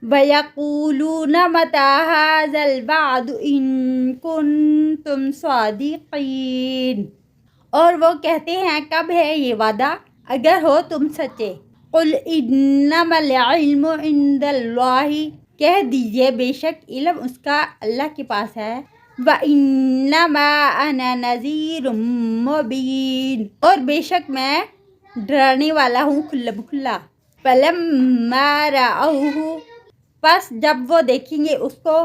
وَيَقُولُونَ مَتَى هَذَا الْوَعْدُ إِن كُنتُمْ صَادِقِينَ، اور وہ کہتے ہیں کب ہے یہ وعدہ اگر ہو تم سچے۔ قُلْ إِنَّمَا الْعِلْمُ عِندَ اللَّهِ، کہہ دیجئے بے شک علم اس کا اللہ کے پاس ہے۔ وَإِنَّمَا أَنَا نَذِيرٌ مُبِينٌ، اور بے شک میں ڈرانے والا ہوں کھلم کھلا۔ فَلَمَّا رَأَوْهُ، پس جب وہ دیکھیں گے اس کو،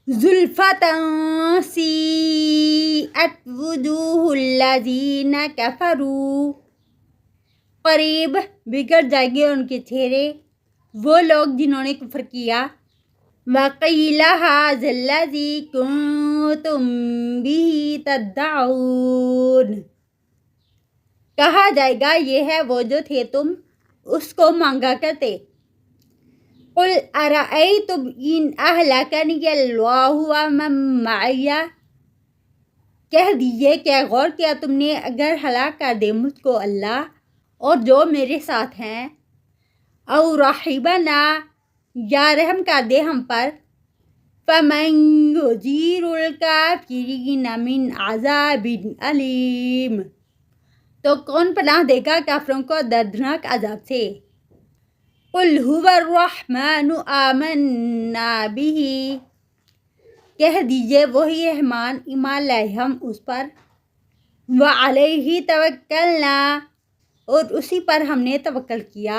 زُلْفَةً سِیئَتْ وُجُوهُ الَّذِینَ کَفَرُوا، قریب بگڑ جائیں گے ان کے چہرے وہ لوگ جنہوں نے کفر کیا۔ وَقِیلَ هَٰذَا الَّذِی کُنتُم بِهِ تَدَّعُونَ، کہا جائے گا یہ ہے وہ جو تھے تم اس کو مانگا کرتے۔ قُلْ أَرَأَیْتُمْ إِنْ أَهْلَكَنِیَ اللَّهُ وَمَن مَّعِیَ، کہہ دیجئے کیا غور کیا تم نے اگر ہلاک کر دے مجھ کو اللہ اور جو میرے ساتھ ہیں، او رحمنا، یا رحم کر دے ہم پر، فَمَن يُجِیرُ الْکَافِرِینَ مِنْ عَذَابٍ أَلِیمٍ، تو کون پناہ دے گا کافروں کو دردناک عذاب سے۔ قُلْ هُوَ الرَّحْمَنُ آمَنَّا بِهِ، کہہ دیجئے وہی رحمان ایمان لائے ہم اس پر، وَعَلَیْهِ تَوَکَّلْنَا، اور اسی پر ہم نے توکل کیا۔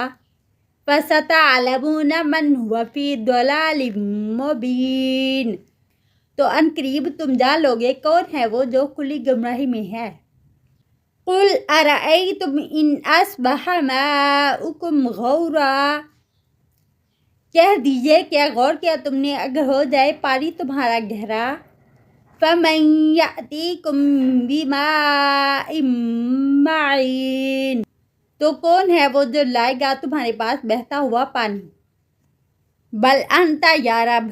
فَسَتَعْلَمُونَ مَنْ هُوَ فِی ضَلَالٍ مُبِینٍ، تو ان قریب تم جان لوگے کون ہے وہ جو کھلی گمراہی میں ہے۔ قُلْ أَرَأَیْتُمْ إِنْ أَصْبَحَ مَاؤُکُمْ غَوْرًا، کہہ دیجئے کیا غور کیا تم نے اگر ہو جائے پانی تمہارا گہرا، فَمَن یَأْتِیکُم بِمَاءٍ مَّعِینٍ، تو کون ہے وہ جو لائے گا تمہارے پاس بہتا ہوا پانی۔ بل انت یا رب